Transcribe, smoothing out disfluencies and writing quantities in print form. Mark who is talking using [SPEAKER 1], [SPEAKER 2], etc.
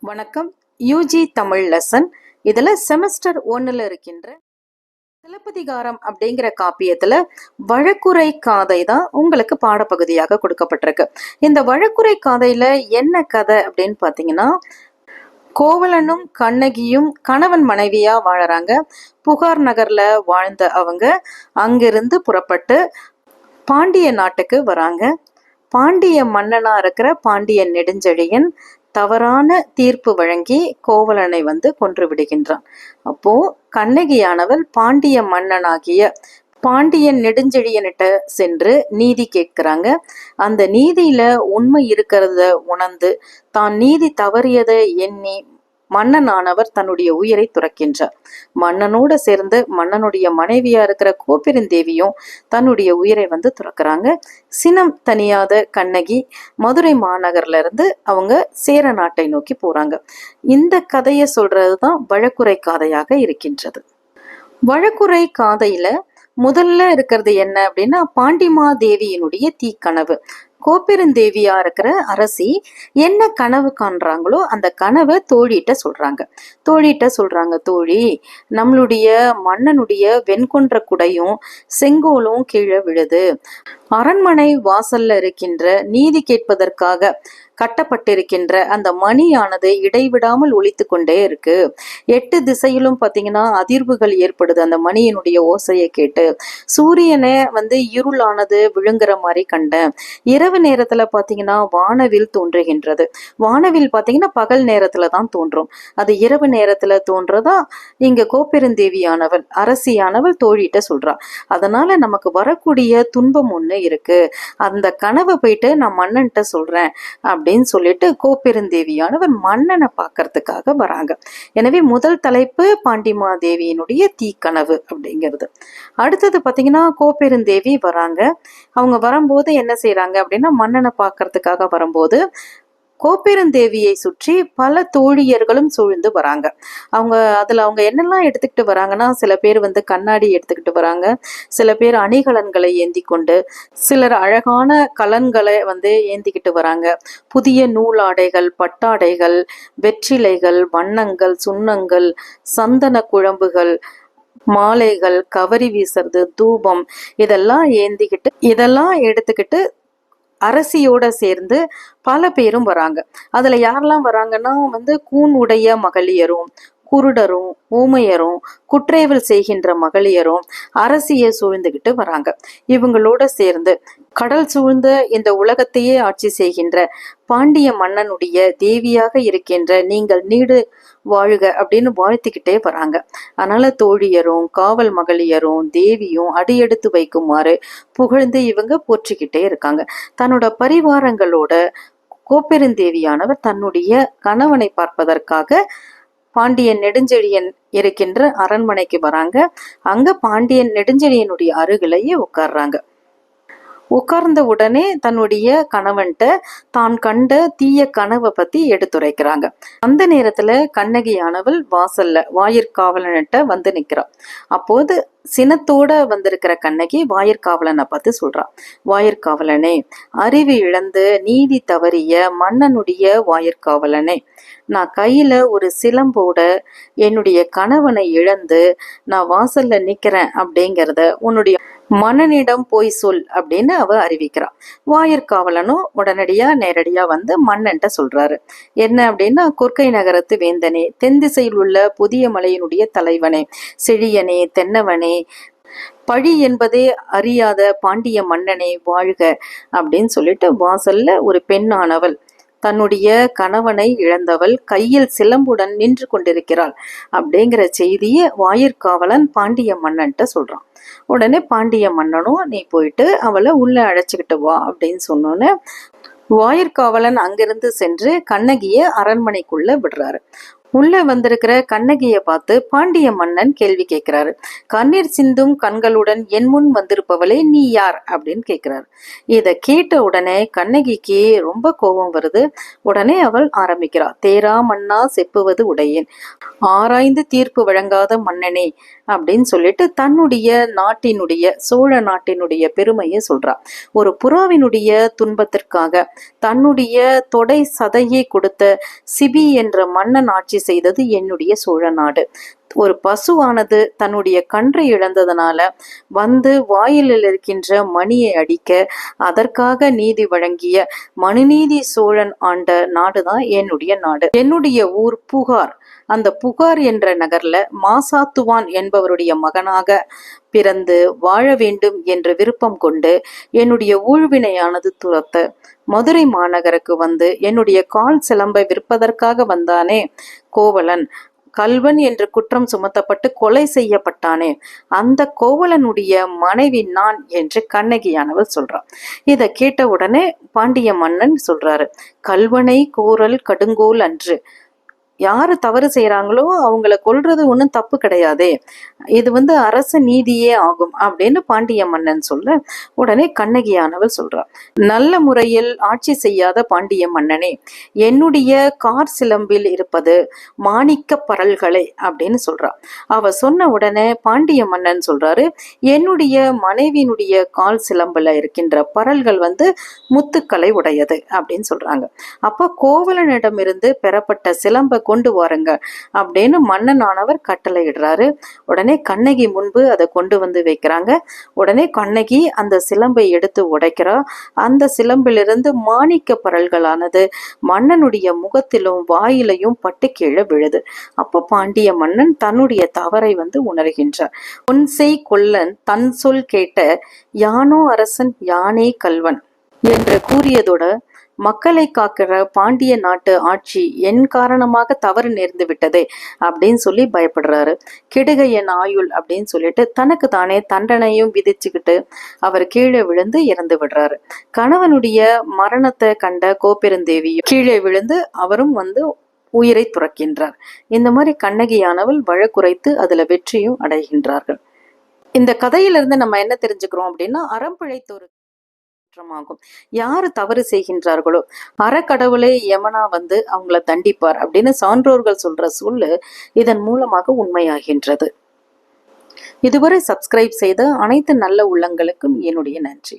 [SPEAKER 1] வணக்கம். UG Tamil lesson. இதுல semester 1ல இருக்கின்ற சிலப்பதிகாரம் அப்படிங்கிற காப்பியத்துல வழக்குரை காதை தான் உங்களுக்கு பாடப்பகுதியாக கொடுக்கப்பட்டிருக்கு. இந்த வழக்குரை காதையில என்ன கதை அப்படின்னு பாத்தீங்கன்னா, கோவலனும் கண்ணகியும் கணவன் மனைவியா வாழறாங்க. புகார் நகர்ல வாழ்ந்த அவங்க அங்கிருந்து புறப்பட்டு பாண்டிய நாட்டுக்கு வராங்க. பாண்டிய மன்னனா இருக்கிற பாண்டிய நெடுஞ்செழியன் தவறான தீர்ப்பு வழங்கி கோவலனை கொன்று விடுகின்றான். அப்போ கண்ணகியானவள் பாண்டிய மன்னனாகிய பாண்டியன் நெடுஞ்செழியனிட்ட சென்று நீதி கேட்கிறாங்க. அந்த நீதியில உண்மை இருக்கிறத உணர்ந்து தான் நீதி தவறியதை எண்ணி மன்னனானவர் தன்னுடைய உயிரை துறக்கின்றார். மன்னனோட சேர்ந்து மன்னனுடைய மனைவியா இருக்கிற கோப்பெருந்தேவியும் தன்னுடைய உயிரை துறக்கிறாங்க. சினம் தனியாத கண்ணகி மதுரை மாநகர்ல இருந்து அவங்க சேர நாட்டை நோக்கி போறாங்க. இந்த கதையை சொல்றதுதான் வழக்குரை காதையாக இருக்கின்றது. வழக்குரை காதையில முதல்ல இருக்கிறது என்ன அப்படின்னா, பாண்டிமாதேவியினுடைய தீக்கனவு. கோப்பெருந்தேவியா இருக்கிற அரசி என்ன கனவு காண்றாங்களோ அந்த கனவை தோழிட்ட சொல்றாங்க. தோழி, நம்மளுடைய மன்னனுடைய வெண்கொன்ற குடையும் செங்கோலும் கீழே விழுது. அரண்மனை வாசல்ல இருக்கின்ற நீதி கேட்பதற்காக கட்டப்பட்டிருக்கின்ற அந்த மணியானது இடைவிடாமல் ஒலித்து கொண்டே இருக்கு. 8 திசையிலும் பாத்தீங்கன்னா அதிர்வுகள் ஏற்படுது. அந்த மணியினுடைய ஓசையை கேட்டு சூரியனே இருளானது விழுங்குற மாதிரி கண்டேன். இரவு நேரத்துல பாத்தீங்கன்னா வானவில் தோன்றுகின்றது. வானவில் பாத்தீங்கன்னா பகல் நேரத்துல தான் தோன்றும். அது இரவு நேரத்துல தோன்றதா இங்க கோப்பெருந்தேவியானவள் அரசியானவள் தோழிட்ட சொல்றா. அதனால நமக்கு வரக்கூடிய துன்பம் ஒண்ணு இருக்கு. அந்த கனவை போயிட்டு நான் மன்னன்ட்ட சொல்றேன் அப்படின்னு சொல்லிட்டு கோப்பெருந்தேவியானவர் மன்னனை பார்க்கறதுக்காக வராங்க. எனவே முதல் தலைப்பு பாண்டிமாதேவியினுடைய தீக்கனவு அப்படிங்கிறது. அடுத்தது பாத்தீங்கன்னா கோப்பெருந்தேவி வராங்க. அவங்க வரும்போது என்ன செய்யறாங்க அப்படின்னா, மன்னனை பார்க்கறதுக்காக வரும்போது கோப்பெருந்தேவியை சுற்றி பல தோழியர்களும் சூழ்ந்து வராங்க. அவங்க என்னெல்லாம் எடுத்துக்கிட்டு வராங்கன்னா, சில பேர் கண்ணாடி எடுத்துக்கிட்டு வராங்க, சில பேர் அணிகலன்களை ஏந்தி கொண்டு, சிலர் அழகான கலன்களை ஏந்திக்கிட்டு வராங்க. புதிய நூலாடைகள், பட்டாடைகள், வெற்றிலைகள், வண்ணங்கள், சுண்ணங்கள், சந்தன குழம்புகள், மாலைகள், கவரி வீசுறது, தூபம், இதெல்லாம் எடுத்துக்கிட்டு அரசியோட சேர்ந்து பல பேரும் வராங்க. அதுல யாரெல்லாம் வராங்கன்னா கூன் உடைய மகளிரும், குருடரும், ஊமையரும், குற்றேவல் செய்கின்ற மகளிரும் அரசியை சூழ்ந்துகிட்டு வராங்க. இவங்களோட சேர்ந்து கடல் சூழ்ந்த இந்த உலகத்தையே ஆட்சி செய்கின்ற பாண்டிய மன்னனுடைய தேவியாக இருக்கின்ற நீங்கள் நீடு வாழ்க அப்படின்னு வாழ்த்திக்கிட்டே வராங்க. அதனால தோழியரும் காவல் மகளியரும் தேவியும் அடியெடுத்து வைக்குமாறு புகழ்ந்து இவங்க போற்றிக்கிட்டே இருக்காங்க. தன்னோட பரிவாரங்களோட கோப்பெருந்தேவியானவர் தன்னுடைய கணவனை பார்ப்பதற்காக பாண்டியன் நெடுஞ்செழியன் இருக்கின்ற அரண்மனைக்கு வராங்க. அங்க பாண்டியன் நெடுஞ்செழியனுடைய அருகிலேயே உட்கார்றாங்க. உட்கார்ந்த உடனே தன்னுடைய கணவன்கிட்ட தான் கண்ட தீய கனவை பத்தி எடுத்துரைக்கிறாங்க. அந்த நேரத்துல கண்ணகியானவள் வாசல்ல வாயிற்காவலன்கிட்ட நிக்கிறான். அப்போது சினத்தோட வந்திருக்கிற கண்ணகி வாயிற்காவலனை பார்த்து சொல்றா, வாயிற்காவலனே, அறிவு இழந்து நீதி தவறிய மன்னனுடைய வாயிற்காவலனே, நான் கையில ஒரு சிலம்போட என்னுடைய கணவனை இழந்து நான் வாசல்ல நிக்கிறேன் அப்படிங்கிறத உன்னுடைய மன்னனிடம் போய் சொல் அப்படின்னு அவ அறிவிக்கிறான். வாயிற்காவலனும் உடனடியா நேரடியா மன்னன்ட்ட சொல்றாரு. என்ன அப்படின்னா, கொற்கை நகரத்து வேந்தனே, தென் திசையில் உள்ள புதிய மலையினுடைய தலைவனே, செழியனே, தென்னவனே, பழி என்பதே அறியாத பாண்டிய மன்னனே வாழ்க அப்படின்னு சொல்லிட்டு வாசல்ல ஒரு பெண்ணானவள் தன்னுடைய கணவனை இழந்தவள் கையில் சிலம்புடன் நின்று கொண்டிருக்கிறாள் அப்படிங்கிற செய்தியை வாயிற்காவலன் பாண்டிய மன்னன்ட்ட சொல்றான். உடனே பாண்டிய மன்னனும் நீ போயிட்டு அவளை உள்ள அழைச்சுக்கிட்டு வா அப்படின்னு சொன்னோன்னு வாயிற்காவலன் அங்கிருந்து சென்று கண்ணகிய அரண்மனைக்குள்ள விடுறாரு. உள்ள வந்திருக்கிற கண்ணகியை பார்த்து பாண்டிய மன்னன் கேள்வி கேட்கிறாரு. கண்ணீர் சிந்தும் கண்களுடன் என் முன் வந்திருப்பவளே நீ யார் அப்படின்னு கேட்கிறாரு. இத கேட்ட உடனே கண்ணகிக்கு ரொம்ப கோபம் வருது. உடனே அவள் ஆரம்பிக்கிறாள். தேரா மன்னா செப்புவது உடையேன், ஆராய்ந்து தீர்ப்பு வழங்காத மன்னனே அப்படின்னு சொல்லிட்டு தன்னுடைய நாட்டினுடைய சோழ நாட்டினுடைய பெருமையை சொல்றா. ஒரு புறாவினுடைய துன்பத்திற்காக தன்னுடைய தொடை சதையை கொடுத்த சிபி என்ற மன்னன் ஆட்சி செய்தது என்னுடைய சோழ நாடு. ஒரு பசுவானது தன்னுடைய கன்றை இழந்ததனால வந்து வாயிலில் இருக்கின்ற மணியை அடிக்க அதற்காக நீதி வழங்கிய மனுநீதி சோழன் ஆண்ட நாடுதான் என்னுடைய நாடு. என்னுடைய ஊர் புகார். அந்த புகார் என்ற நகர்ல மாசாத்துவான் என்பவருடைய மகனாக பிறந்து வாழ வேண்டும் என்ற விருப்பம் கொண்டு என்னுடைய ஊழ்வினையானது துரத்த மதுரை மாநகருக்கு வந்து என்னுடைய கால் சிலம்பை விற்பதற்காக வந்தானே கோவலன், கல்வன் என்று குற்றம் சுமத்தப்பட்டு கொலை செய்யப்பட்டானே அந்த கோவலனுடைய மனைவி நான் என்று கண்ணகியானவள் சொல்றான். இதை கேட்ட உடனே பாண்டிய மன்னன் சொல்றாரு, கல்வனை கோரல் கடுங்கோல் அன்று. யாரு தவறு செய்யறாங்களோ அவங்கள கொல்றது ஒன்றும் தப்பு கிடையாதே, இது அரச நீதியே ஆகும் அப்படின்னு பாண்டிய மன்னன் சொல்ல உடனே கண்ணகியானவள் சொல்றாள், நல்ல முறையில் ஆட்சி செய்யாத பாண்டிய மன்னனே, என்னுடைய கார் சிலம்பில் இருப்பது மாணிக்க பரல்களை அப்படின்னு சொல்றான். அவ சொன்ன உடனே பாண்டிய மன்னன் சொல்றாரு, என்னுடைய மனைவியினுடைய கால் சிலம்புல இருக்கின்ற பரல்கள் முத்துக்களை உடையது அப்படின்னு சொல்றாங்க. அப்ப கோவலனிடமிருந்து பெறப்பட்ட சிலம்பை கொண்டு வாருங்க அப்படின்னு மன்னனானவர் கட்டளை இடுறாரு. உடனே கண்ணகி முன்பு அதை கொண்டு வந்து வைக்கிறாங்க. உடனே கண்ணகி அந்த சிலம்பை எடுத்து உடைக்கிறா. அந்த சிலம்பிலிருந்து மாணிக்க பரல்களானது மன்னனுடைய முகத்திலும் வாயிலையும் பட்டு கீழே விழுது. அப்போ பாண்டிய மன்னன் தன்னுடைய தவறை உணர்கின்றார். பொன்செய் கொல்லன் தன் சொல் கேட்ட யானோ அரசன் யானே கல்வன் என்று கூறியதோட மக்களை காக்கிற பாண்டிய நாட்டு ஆட்சி என் காரணமாக தவறு நேர்ந்து விட்டதே அப்படின்னு சொல்லி பயப்படுறாரு. கெடுக என் ஆயுள் அப்படின்னு சொல்லிட்டு தனக்கு தானே தண்டனையும் விதிச்சுக்கிட்டு அவர் கீழே விழுந்து இறந்து விடுறாரு. கணவனுடைய மரணத்தை கண்ட கோப்பெருந்தேவியும் கீழே விழுந்து அவரும் உயிரை துறக்கின்றார். இந்த மாதிரி கண்ணகியானவள் வழக்குரைத்து அதுல வெற்றியும் அடைகின்றார்கள். இந்த கதையிலிருந்து நம்ம என்ன தெரிஞ்சுக்கிறோம் அப்படின்னா, அறம்பிழைத்தோர் ஆகும். யாரு தவறு செய்கின்றார்களோ அறக்கடவுளே யமனா அவங்கள தண்டிப்பார் அப்படின்னு சான்றோர்கள் சொல்ற சொல்லு இதன் மூலமாக உண்மையாகின்றது. இதுவரை சப்ஸ்கிரைப் செய்த அனைத்து நல்ல உள்ளங்களுக்கும் என்னுடைய நன்றி.